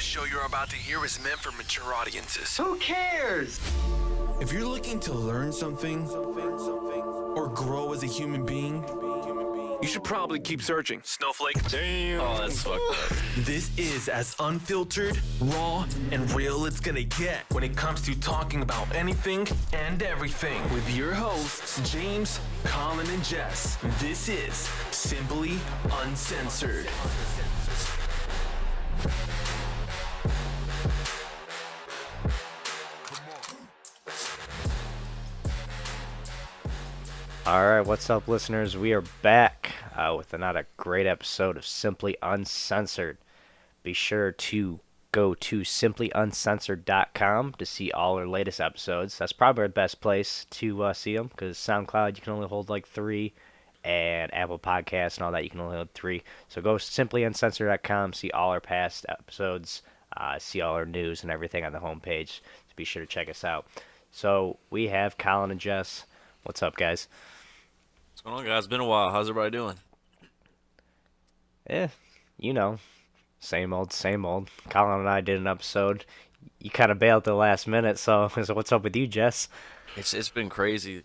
show you're about to hear is meant for mature audiences. Who cares? If you're looking to learn something or grow as a human being, You should probably keep searching. Snowflake. damn. Oh, that's fucked up. This is as unfiltered, raw, and real it's gonna get When it comes to talking about anything and everything. With your hosts, James, Colin, and Jess. This is Simply Uncensored. Alright, what's up, listeners? We are back with another great episode of Simply Uncensored. Be sure to go to simplyuncensored.com to see all our latest episodes. That's probably our best place to see them, because SoundCloud, you can only hold like 3, and Apple Podcasts and all that, you can only hold 3. So go simplyuncensored.com, see all our past episodes, see all our news and everything on the homepage. So be sure to check us out. So we have Colin and Jess. What's up, guys? What's going on, guys? Been a while. How's everybody doing? You know, same old, same old. Colin and I did an episode. You kind of bailed at the last minute, so what's up with you, Jess? It's been crazy.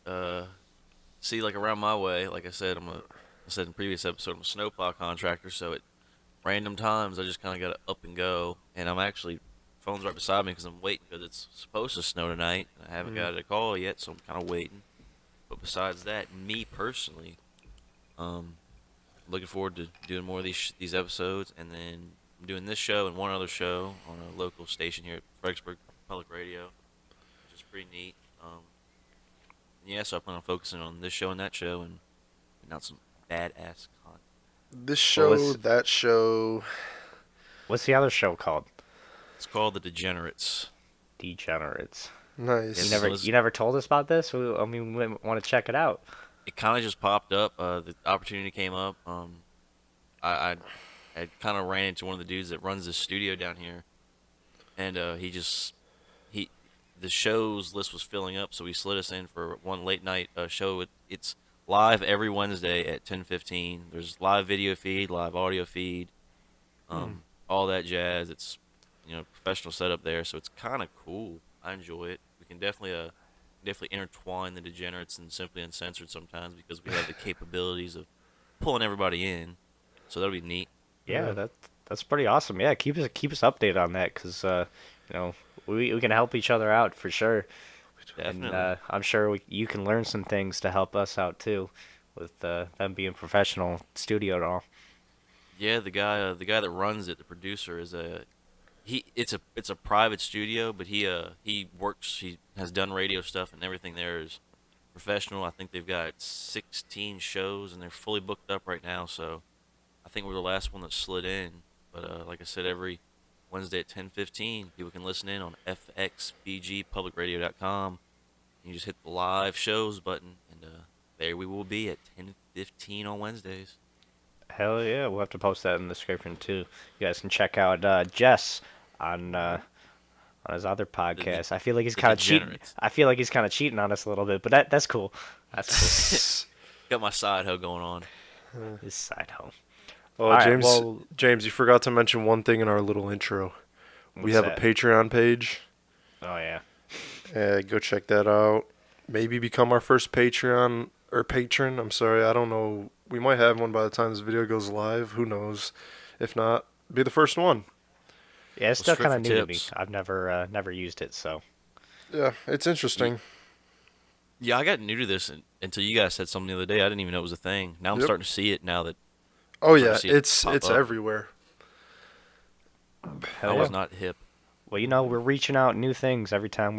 See, like around my way, like I said, I said in the previous episode, I'm a snowplow contractor, so at random times I just kind of got to up and go, and I'm actually, phone's right beside me because I'm waiting because it's supposed to snow tonight. I haven't got a call yet, so I'm kind of waiting. But besides that, me personally, looking forward to doing more of these episodes, and then I'm doing this show and one other show on a local station here at Fredericksburg Public Radio, which is pretty neat. Yeah, so I plan on focusing on this show and that show, and not some badass content. This show, Well, that show. What's the other show called? It's called The Degenerates. Degenerates. Nice. Yes. You never told us about this? We want to check it out. It kind of just popped up. The opportunity came up. I kind of ran into one of the dudes that runs this studio down here, and the show's list was filling up, so he slid us in for one late night show. It's live every Wednesday at 10:15. There's live video feed, live audio feed, all that jazz. It's professional setup there, so it's kind of cool. I enjoy it. We can definitely intertwine the Degenerates and Simply Uncensored sometimes because we have the capabilities of pulling everybody in. So that'll be neat. Yeah, that's pretty awesome. Yeah, keep us updated on that, because we can help each other out for sure. Definitely. And I'm sure you can learn some things to help us out too, with them being professional studio and all. Yeah, the guy that runs it, the producer, is it's a private studio, but he has done radio stuff, and everything there is professional. I think they've got 16 shows, and they're fully booked up right now, so I think we're the last one that slid in. But like I said, every Wednesday at 10:15, people can listen in on fxbgpublicradio.com. You just hit the live shows button, and there we will be at 10:15 on Wednesdays. Hell yeah, we'll have to post that in the description too. You guys can check out Jess on his other podcast. I feel like he's kind of cheating. Degenerates. I feel like he's kind of cheating on us a little bit, but that's cool. That's Got my side hoe going on. cool. His side home. Oh, All right, James, well- James, you forgot to mention one thing in our little intro. We What's have that? a Patreon page. Oh yeah. Go check that out. Maybe become our first Patreon or patron. I'm sorry, I don't know. We might have one by the time this video goes live. Who knows? If not, be the first one. Yeah, it's Well, still kind of straight new for to me. tips. I've never used it, so. Yeah, it's interesting. Yeah, I got new to this until you guys said something the other day. I didn't even know it was a thing. Now I'm Yep. starting to see it now that Oh Starting yeah, to see it it's pop up. everywhere. I was not hip. Well, we're reaching out new things every time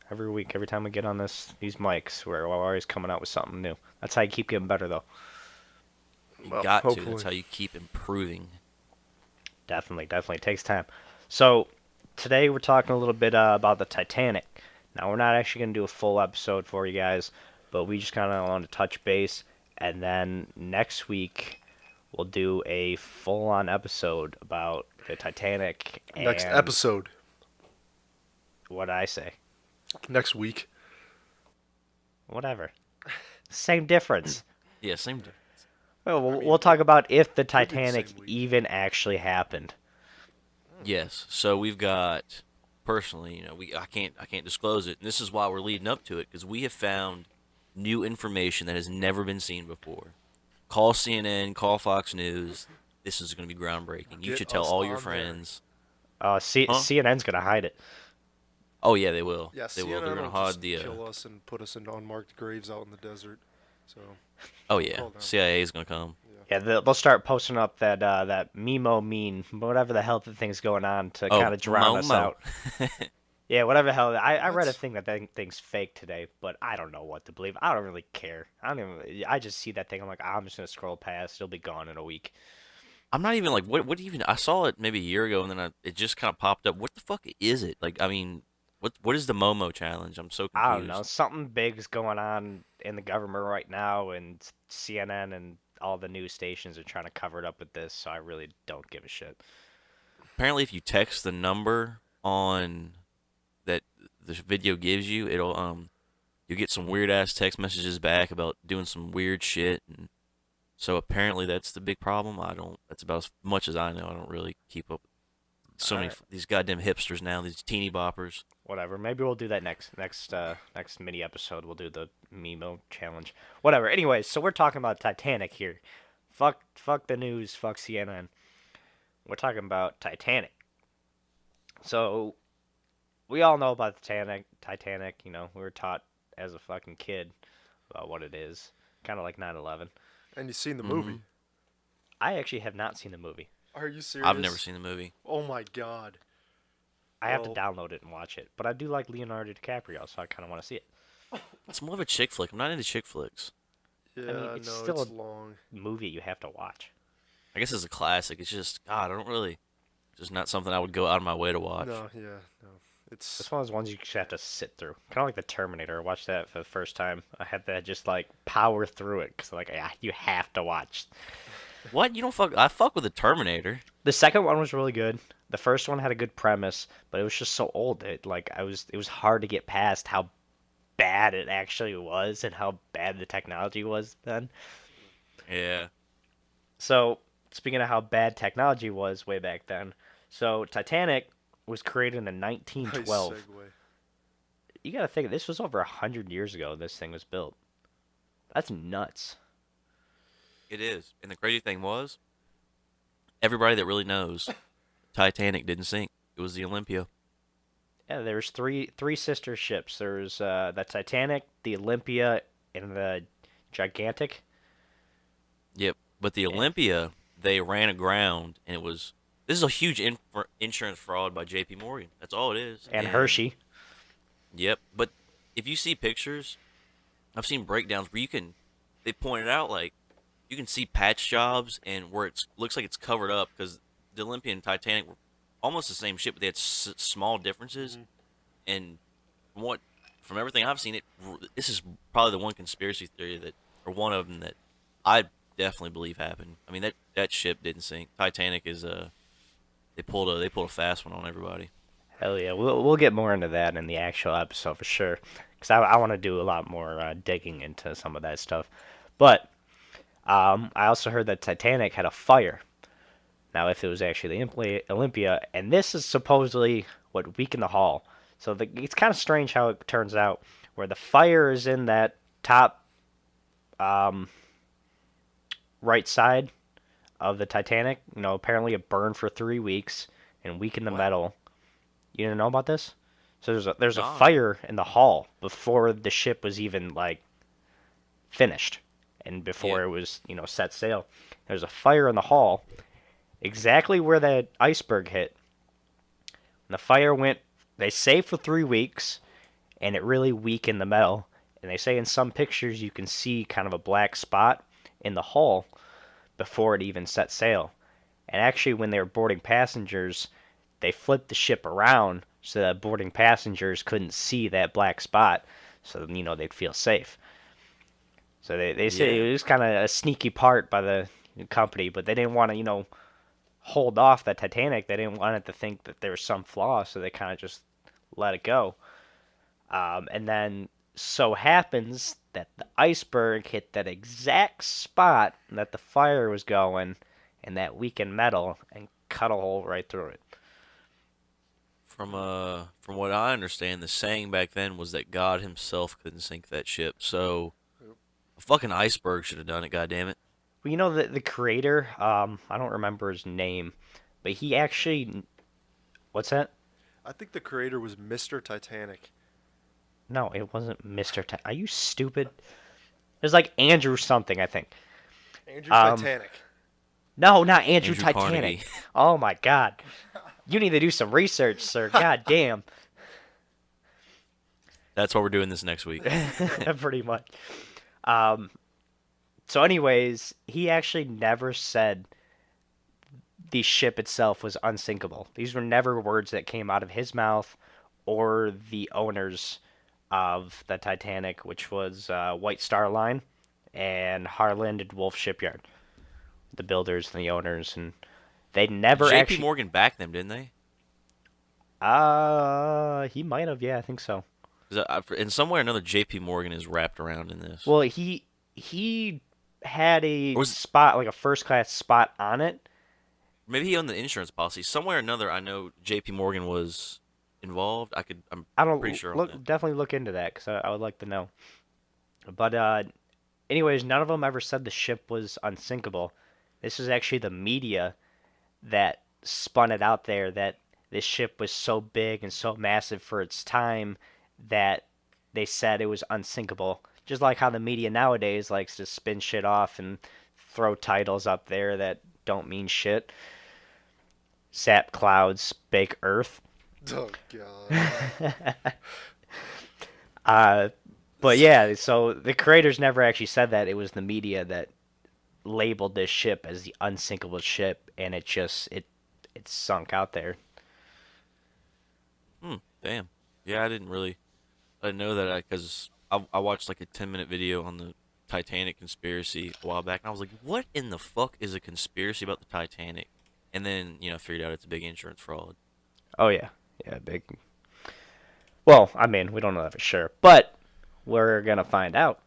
every week, every time we get on these mics. We're always coming out with something new. That's how you keep getting better, though. You Well, got to. hopefully. That's how you keep improving. Definitely it takes time. So today we're talking a little bit about the Titanic. Now, we're not actually going to do a full episode for you guys, but we just kind of want to touch base, and then next week we'll do a full-on episode about the Titanic. Next and episode. What did I say? Next week. Whatever. Same difference. Yeah, same difference. Well, we'll talk about if the could be the Titanic same week. even actually happened. Yes. So we've got personally, I can't disclose it, and this is why we're leading up to it because we have found new information that has never been seen before. Call CNN, call Fox News. This is going to be groundbreaking. You should Get tell us all your on there. friends. Huh? CNN's gonna hide it. Oh yeah, they will. Yeah, They will. They're CNN going will to hide just the. kill us and put us in unmarked graves out in the desert. So, Oh don't yeah, call them. CIA is going to come. Yeah, they'll start posting up that Mimo meme, whatever the hell the thing's going on to Oh, kind of drown us Momo. out. Yeah, whatever the hell. I read a What? thing that thing's fake today, but I don't know what to believe. I don't really care. I don't even. I just see that thing. I'm like, I'm just gonna scroll past. It'll be gone in a week. I'm not even like what even I saw it maybe a year ago and then it just kind of popped up. What the fuck is it? Like I mean, what is the Momo challenge? I'm so I don't know. confused. Something big's going on in the government right now, and CNN and all the news stations are trying to cover it up with this. So I really don't give a shit. Apparently if you text the number on that the video gives you, it'll you get some weird ass text messages back about doing some weird shit and so apparently that's the big problem. I don't that's about as much as I know. I don't really keep up with so many Alright. these goddamn hipsters now, these teeny boppers. Whatever. Maybe we'll do that next mini episode. We'll do the Mimo challenge. Whatever. Anyway, so we're talking about Titanic here. Fuck the news. Fuck CNN. We're talking about Titanic. So we all know about Titanic. Titanic. You know, we were taught as a fucking kid about what it is. Kind of like 9/11. And you've seen the Mhm. movie. I actually have not seen the movie. Are you serious? I've never seen the movie. Oh my god. I have to Well- download it and watch it. But I do like Leonardo DiCaprio, so I kind of want to see it. It's more of a chick flick. I'm not into chick flicks. Yeah, it's no, still it's a- long. Movie you have to watch. I guess it's a classic. It's just God, I don't really just not something I would go out of my way to watch. No, yeah, no. It's It's one of those ones you just have to sit through. Kind of like the Terminator. I watched that for the first time. I had to just like power through it because like yeah, you have to watch. What? You don't fuck I fuck with the Terminator. The second one was really good. The first one had a good premise, but it was just so old. It was hard to get past how bad it actually was and how bad the technology was then. Yeah. So speaking of how bad technology was way back then, so Titanic was created in nice 1912. segue. You got to think this was over 100 years ago. This thing was built. That's nuts. It is. And the crazy thing was, everybody that really knows, Titanic didn't sink. It was the Olympia. Yeah, there's three sister ships. There's the Titanic, the Olympia, and the Gigantic. Yep. But the Olympia, they ran aground, and this is a huge insurance fraud by J.P. Morgan. That's all it is. And Hershey. Yep. But if you see pictures, I've seen breakdowns where they pointed out like you can see patch jobs and where it looks like it's covered up because the Olympia and Titanic were almost the same ship, but they had small differences. And from everything I've seen, this is probably the one conspiracy theory or one of them that I definitely believe happened. I mean that ship didn't sink. Titanic is they pulled a fast one on everybody. Hell yeah, we'll get more into that in the actual episode for sure. Because I want to do a lot more digging into some of that stuff. But I also heard that Titanic had a fire. Now, if it was actually the Olympia, and this is supposedly what weakened the hull. So it's kind of strange how it turns out, where the fire is in that top right side of the Titanic. You know, apparently it burned for 3 weeks and weakened the What? metal. You didn't know about this? So there's a Nah. fire in the hull before the ship was even like finished, and before Yeah. it was set sail. There's a fire in the hull, exactly where that iceberg hit. And the fire went. They say for 3 weeks, and it really weakened the metal. And they say in some pictures you can see kind of a black spot in the hull before it even set sail. And actually, when they were boarding passengers, they flipped the ship around so that boarding passengers couldn't see that black spot, so they'd feel safe. So they say Yeah. it was kind of a sneaky part by the company, but they didn't want to hold off the Titanic. They didn't want it to think that there was some flaw, so they kind of just let it go. And then so happens that the iceberg hit that exact spot that the fire was going, and that weakened metal, and cut a hole right through it. From what I understand, the saying back then was that God himself couldn't sink that ship. So a fucking iceberg should have done it. God damn it. Well, you know the creator. I don't remember his name, but he actually. What's that? I think the creator was Mr. Titanic. No, it wasn't Mr. Are you stupid? It was like Andrew something, I think. Andrew Titanic. No, not Andrew Andrew Titanic. Carnegie. Oh my God. You need to do some research, sir. God damn. That's why we're doing this next week. Pretty much. So anyways, he actually never said the ship itself was unsinkable. These were never words that came out of his mouth or the owners of the Titanic, which was White Star Line and Harland and Wolff Shipyard. The builders and the owners, and they never J.P. actually... Morgan backed them, didn't they? He might have, yeah, I think so. In some way or another, J.P. Morgan is wrapped around in this. Well, he had a spot, like a first class spot on it. Maybe he owned the insurance policy. Somewhere or another, I know J.P. Morgan was involved. I'm pretty sure on that. Definitely look into that because I would like to know. But anyways, none of them ever said the ship was unsinkable. This is actually the media that spun it out there that this ship was so big and so massive for its time that they said it was unsinkable. Just like how the media nowadays likes to spin shit off and throw titles up there that don't mean shit. Sap clouds, bake earth. Oh, God. But yeah, so the creators never actually said that. It was the media that labeled this ship as the unsinkable ship, and it sunk out there. Damn. Yeah, I didn't know that because I watched like a 10-minute video on the Titanic conspiracy a while back, and I was like, what in the fuck is a conspiracy about the Titanic? And then, figured out it's a big insurance fraud. Oh, yeah. Yeah, big. Well, I mean, we don't know that for sure, but we're going to find out.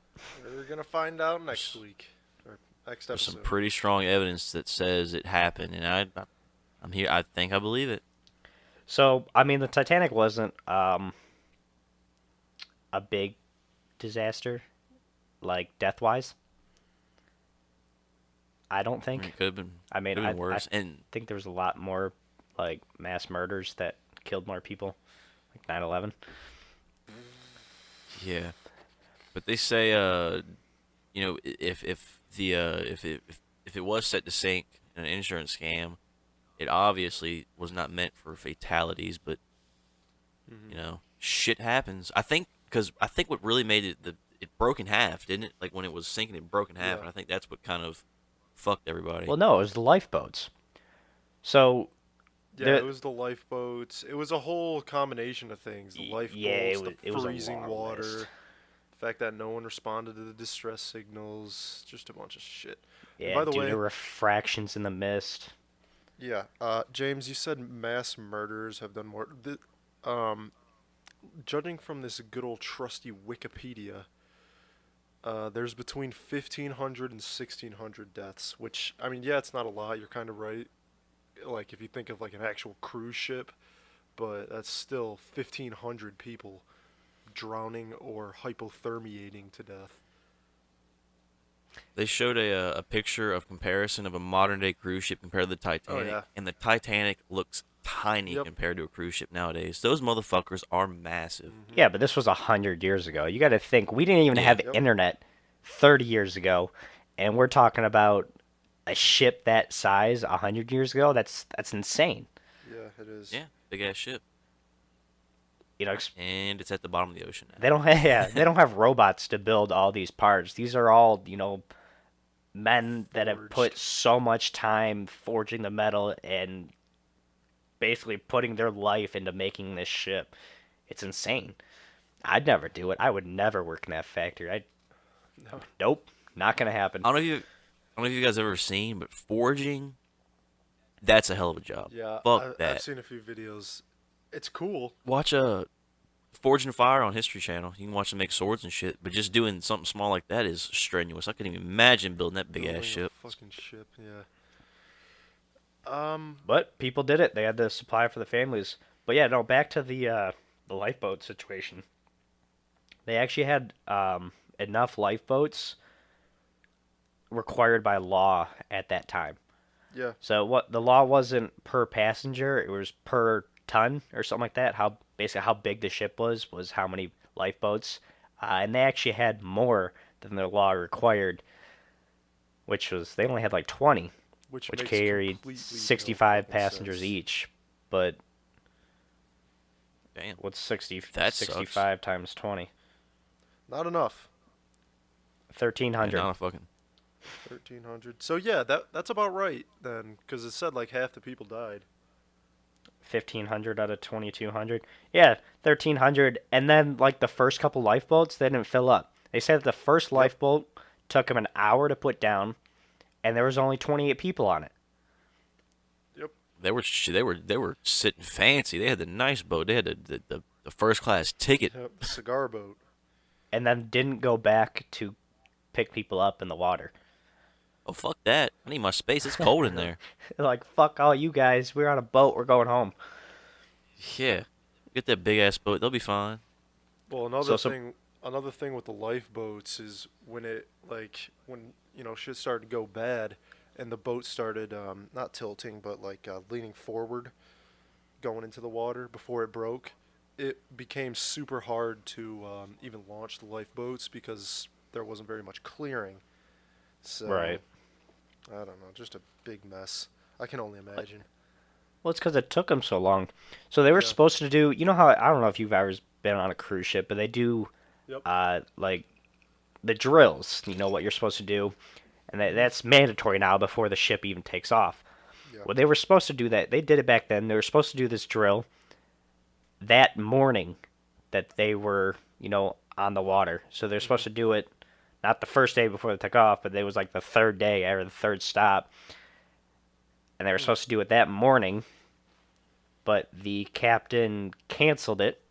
We're going to find out next week, or next There's episode. some pretty strong evidence that says it happened, and I'm here. I think I believe it. So, I mean, the Titanic wasn't a big disaster, like death-wise. I don't think. It could have been. I mean, could have been worse. I think there was a lot more, like, mass murders that killed more people, like 9/11. Yeah, but they say, if it was set to sink in an insurance scam, it obviously was not meant for fatalities, but shit happens. I think what really made it broke in half, didn't it? Like when it was sinking, it broke in half, Yeah. and I think that's what kind of fucked everybody. Well, no, it was the lifeboats. So, Yeah, it was the lifeboats. It was a whole combination of things. The lifeboats, it was a freezing long water, list. the fact that no one responded to the distress signals, just a bunch of shit. yeah, By the due way, to refractions in the mist. yeah, James, you said mass murders have done more. Judging from this good old trusty Wikipedia, there's between 1,500 and 1,600 deaths, which, I mean, yeah, it's not a lot. You're kind of right. Like, if you think of, like, an actual cruise ship, but that's still 1,500 people drowning or hypothermiating to death. They showed a picture of comparison of a modern day cruise ship compared to the Titanic, yeah. and the Titanic looks tiny Yep. compared to a cruise ship nowadays. Those motherfuckers are massive. Yeah, but this was 100 years ago. You got to think, we didn't even have Yep. internet 30 years ago, and we're talking about a ship that size 100 years ago. That's insane. Yeah, it is. Yeah, big ass ship, You know, and it's at the bottom of the ocean now. they don't they don't have robots to build all these parts. These are all, men that have put Forged. so much time forging the metal and basically putting their life into making this ship. It's insane. I'd never do it. I would never work in that factory. No. Nope, not gonna happen. I don't know if you guys ever seen, but forging, that's a hell of a job. Yeah, Fuck that. I've seen a few videos. It's cool. Watch Forge and Fire on History Channel. You can watch them make swords and shit, but just doing something small like that is strenuous. I couldn't even imagine building that big Building ass a ship. Fucking ship, yeah. But people did it. They had the supply for the families. But yeah, no, back to the lifeboat situation. They actually had enough lifeboats required by law at that time. Yeah. So what the law wasn't per passenger, it was per ton or something like that. How basically how big the ship was how many lifeboats, and they actually had more than their law required, which was they only had like 20, which makes carried completely no 65 fucking passengers sense. each. But Damn. what's 60, That sucks. 65 times 20? Not enough. Yeah, 1,300. not a fucking. 1,300. So yeah, that's about right then, because it said like half the people died. 1,500 out of 2,200. Yeah, 1,300. And then, like, the first couple lifeboats, they didn't fill up. They said the first lifeboat took them an hour to put down, and there was only 28 people on it. Yep. They were sitting fancy. They had the nice boat. They had the first class ticket. Yep. The cigar boat. And then didn't go back to pick people up in the water. Oh fuck that! I need my space. It's cold in there. They're like, fuck all you guys. We're on a boat. We're going home. Yeah, get that big ass boat. They'll be fine. Well, another thing with the lifeboats is when shit started to go bad, and the boat started not tilting but like leaning forward, going into the water before it broke. It became super hard to even launch the lifeboats because there wasn't very much clearing. So, Right. I don't know, just a big mess. I can only imagine. Well, it's because it took them so long. So they were Yeah. supposed to do, you know how, I don't know if you've ever been on a cruise ship, but they do, Yep. like, the drills, you know, what you're supposed to do. And that's mandatory now before the ship even takes off. Yeah. Well, they were supposed to do that. They did it back then. They were supposed to do this drill that morning that they were, on the water. So they're supposed to do it not the first day before they took off, but it was like the third day or the third stop. And they were supposed to do it that morning, but the captain canceled it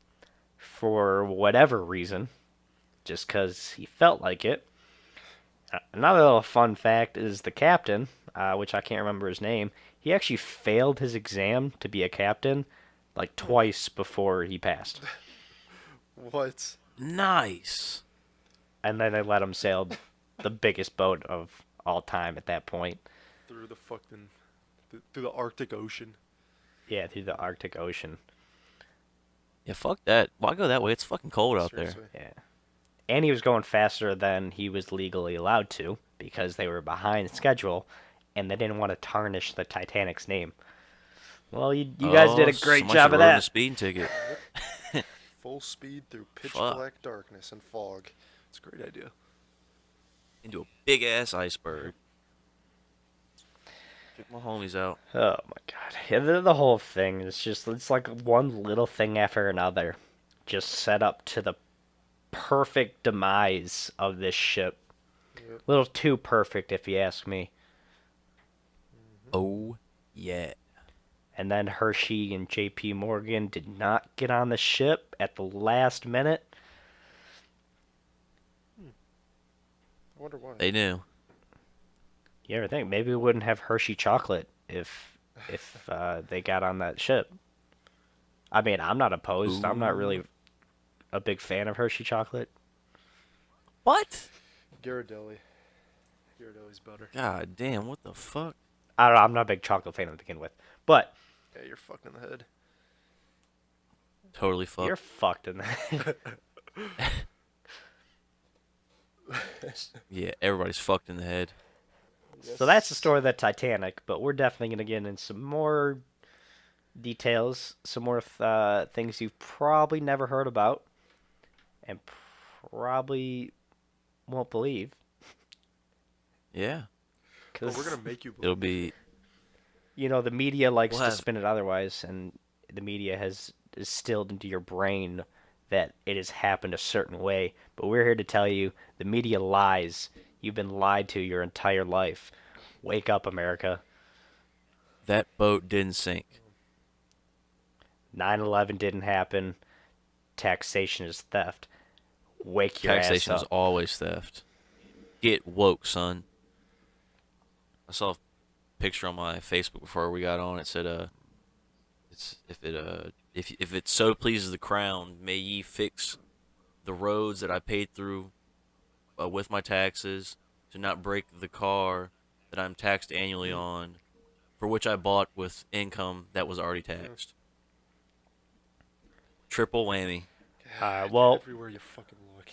for whatever reason, just because he felt like it. Another little fun fact is the captain, which I can't remember his name, he actually failed his exam to be a captain like twice before he passed. What? Nice. And then they let him sail the biggest boat of all time at that point. Through the Arctic Ocean. Yeah, through the Arctic Ocean. Yeah, fuck that. Why go that way? It's fucking cold out there. Seriously. Yeah. And he was going faster than he was legally allowed to because they were behind schedule and they didn't want to tarnish the Titanic's name. Well, you guys did a great somebody job should of wrote in that. a speeding ticket. Full speed through pitch Fuck. black darkness and fog. It's a great idea. Into a big ass iceberg. Check my homies out. Oh my god. Yeah, the whole thing is it's like one little thing after another. Just set up to the perfect demise of this ship. Yep. A little too perfect, if you ask me. Oh yeah. And then Hershey and J.P. Morgan did not get on the ship at the last minute. I wonder why. They knew. You ever think maybe we wouldn't have Hershey chocolate if they got on that ship? I mean, I'm not opposed. I'm not really a big fan of Hershey chocolate. What? Ghirardelli. Ghirardelli's better. God damn, what the fuck? I don't know. I'm not a big chocolate fan to begin with. But Yeah, you're fucked in the head. Totally fucked. you're fucked in that. Yeah, everybody's fucked in the head. So that's the story of the Titanic. But we're definitely going to get into some more details, some more things you've probably never heard about and probably won't believe. Yeah. But we're gonna make you It'll believe. be The media likes We'll to have- spin it otherwise, and the media has instilled into your brain that it has happened a certain way. But we're here to tell you the media lies. You've been lied to your entire life. Wake up, America. that boat didn't sink. 9/11 didn't happen. Taxation is theft. Wake your Taxation ass is up. always theft. Get woke, son. I saw a picture on my Facebook before we got on. It said, it if it so pleases the crown, may ye fix the roads that I paid through with my taxes, to not break the car that I'm taxed annually on, for which I bought with income that was already taxed. Triple whammy. Well, everywhere you fucking look.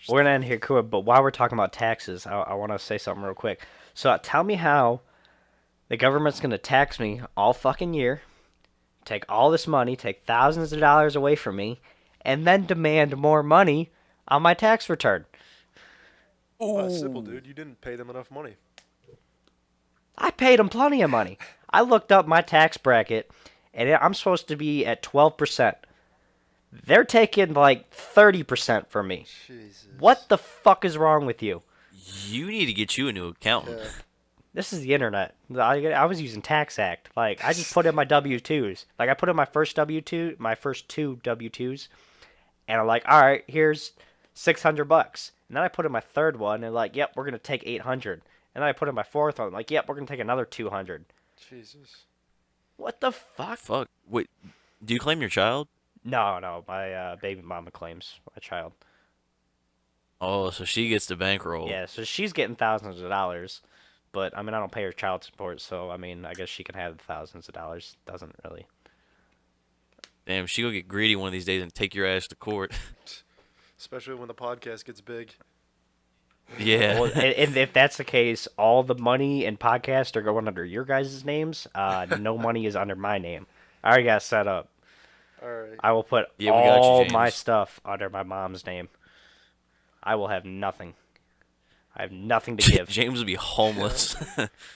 we're gonna end here, cool. But while we're talking about taxes, I want to say something real quick. So tell me how the government's gonna tax me all fucking year, take all this money, take thousands of dollars away from me, and then demand more money on my tax return. Simple, dude. You didn't pay them enough money. I paid them plenty of money. I looked up my tax bracket, and I'm supposed to be at 12%. They're taking like 30% from me. Jesus. What the fuck is wrong with you? You need to get you a new accountant. Yeah. This is the internet. I was using Tax Act. Like, I just put in my W-2s. Like, I put in my first W-2, my first two W-2s, and I'm like, all right, here's $600. And then I put in my third one, and like, yep, we're gonna take 800. And then I put in my fourth one, like, yep, we're gonna take another 200. Jesus. What the fuck? Fuck. Wait, do you claim your child? No, my baby mama claims my child. Oh, so she gets the bankroll. Yeah, so she's getting thousands of dollars, but I mean, I don't pay her child support, so I mean, I guess she can have thousands of dollars. Doesn't really. Damn, she gonna get greedy one of these days and take your ass to court. Especially when the podcast gets big. Yeah. Well, and if that's the case, all the money and podcast are going under your guys' names. No money is under my name. I already got set up. All right. I will put Yeah, we got you, all James. my stuff under my mom's name. I will have nothing. I have nothing to give. James would be homeless.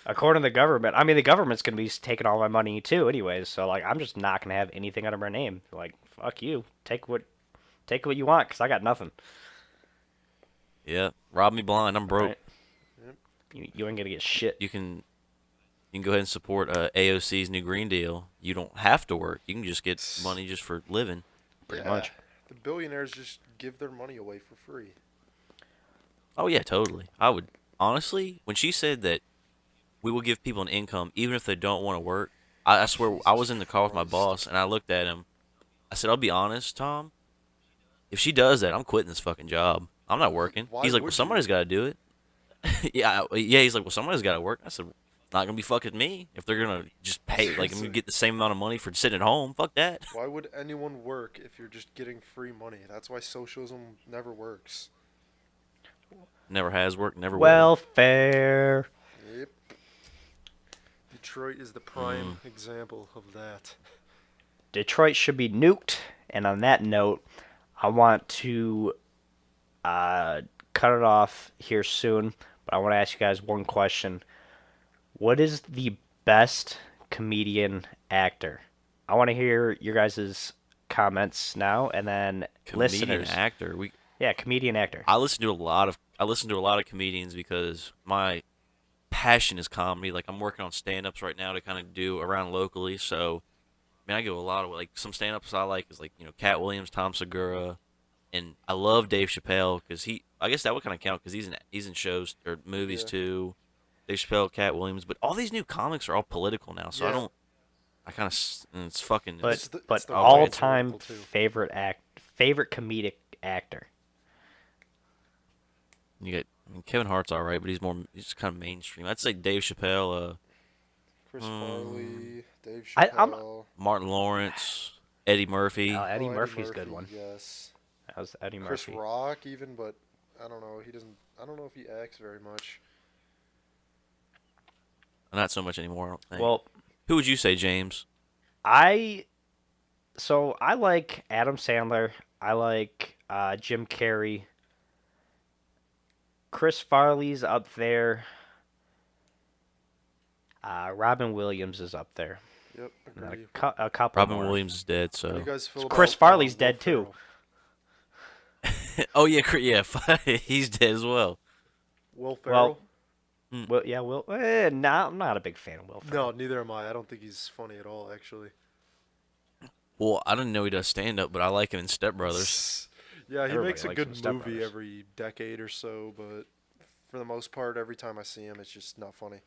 According to the government, I mean, the government's going to be taking all my money too anyways, so, like, I'm just not going to have anything under my name. Like, fuck you. Take what you want, because I got nothing. Yeah. Rob me blind. I'm broke. Right. You ain't going to get shit. You can go ahead and support AOC's new Green Deal. You don't have to work. You can just get money just for living. Pretty much. The billionaires just give their money away for free. Oh yeah, totally. I would honestly, when she said that we will give people an income even if they don't want to work, I swear I was in the car with my boss and I looked at him. I said, "I'll be honest, Tom. If she does that, I'm quitting this fucking job. I'm not working." Why He's like, would "Well, somebody's got to do it." Yeah. He's like, "Well, somebody's got to work." I said, "Not gonna be fucking me. If they're gonna just pay, like, I'm gonna get the same amount of money for sitting at home. Fuck that." Why would anyone work if you're just getting free money? That's why socialism never works. Never has worked. Never will. Welfare. Yep. Detroit is the prime example of that. Detroit should be nuked. And on that note, I want to cut it off here soon. But I want to ask you guys one question. What is the best comedian actor? I want to hear your guys' comments now, and then Comedian listeners. actor. Yeah, comedian actor. I listen to a lot of comedians because my passion is comedy. Like, I'm working on stand-ups right now to kind of do around locally. So, I mean, I go a lot of, like, some stand-ups I like is, like, you know, Cat Williams, Tom Segura, and I love Dave Chappelle because I guess that would kind of count because he's in shows or movies too. Dave Chappelle, Cat Williams, but all these new comics are all political now, so Yeah. I kind of it's fucking. But It's the all-time political, too. favorite comedic actor. You get, I mean, Kevin Hart's all right, but he's kind of mainstream. I'd say Dave Chappelle, Chris Farley, Dave I'm- Chappelle. Martin Lawrence, Eddie Murphy. Eddie Oh, Murphy's a good Murphy, one. Yes. That was Eddie Chris Murphy. Rock even, but I don't know. He doesn't. I don't know if he acts very much. Not so much anymore. I don't think. Well, Who would you say, James? I like Adam Sandler. I like Jim Carrey. Chris Farley's up there. Robin Williams is up there. Yep, And then agree. a couple Robin more. Williams is dead, How do you so. guys feel Chris about, Farley's Will dead, too. Ferrell? Oh yeah, he's dead as well. Will Ferrell? Well, yeah, Will. Nah, I'm not a big fan of Will Ferrell. No, neither am I. I don't think he's funny at all, actually. Well, I didn't know he does stand up, but I like him in Step Brothers. Yeah, he Everybody makes a likes good him in Step movie Brothers. every decade or so, but for the most part, every time I see him, it's just not funny.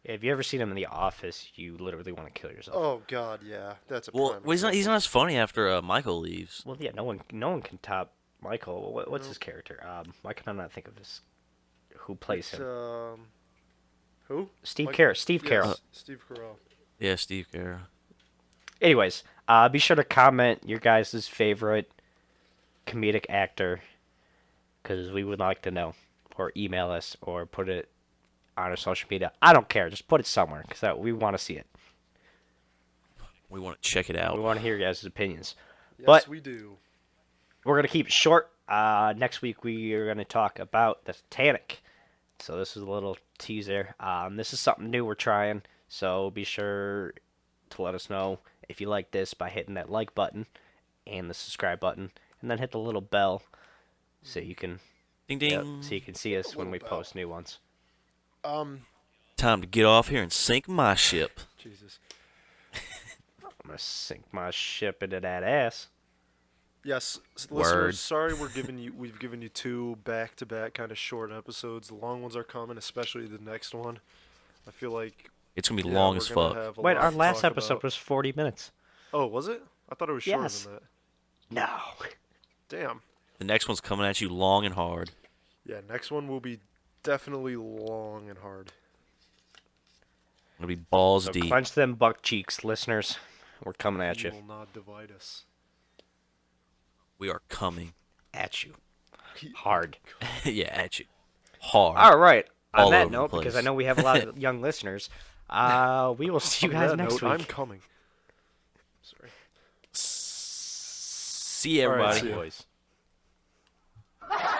If you ever seen him in The Office, you literally want to kill yourself. Oh God, yeah, that's a Well, prime he's not. example. He's not as funny after Michael leaves. Well, yeah, no one can top Michael. What's his character? Why can I not think of this? Who plays It's, him? who? Steve Mike- Carell. Steve yes, Carell. Steve Carell. Yeah, Steve Carell. Anyways, be sure to comment your guys' favorite comedic actor, because we would like to know, or email us, or put it on our social media. I don't care. Just put it somewhere, because we want to see it. We want to check it We out. want to hear your guys' opinions. Yes, But- we do. We're going to keep it short. Next week, we are going to talk about the Titanic. So this is a little teaser. This is something new we're trying. So be sure to let us know if you like this by hitting that like button and the subscribe button. And then hit the little bell so you can Ding ding. so you can see us when we Little bell. post new ones. Time to get off here and sink my ship. Jesus. I'm going to sink my ship into that ass. Yes, Word. listeners. Sorry, we've given you two back-to-back kind of short episodes. The long ones are coming, especially the next one. I feel like It's gonna be yeah, long we're as gonna fuck. have a Wait, lot our to last talk episode about. was 40 minutes. Oh, was it? I thought it was shorter Yes. than that. No. Damn. The next one's coming at you long and hard. Yeah, next one will be definitely long and hard. It'll be balls So deep. clench them buck cheeks, listeners. We're coming at He you. will not divide us. We are coming. At you. Hard. Yeah, at you. Hard. All right. On All that over the note, because I place. know we have a lot of young listeners, we will see you On guys that next note, week. I'm coming. Sorry. See you, All right, everybody. see ya. Boys.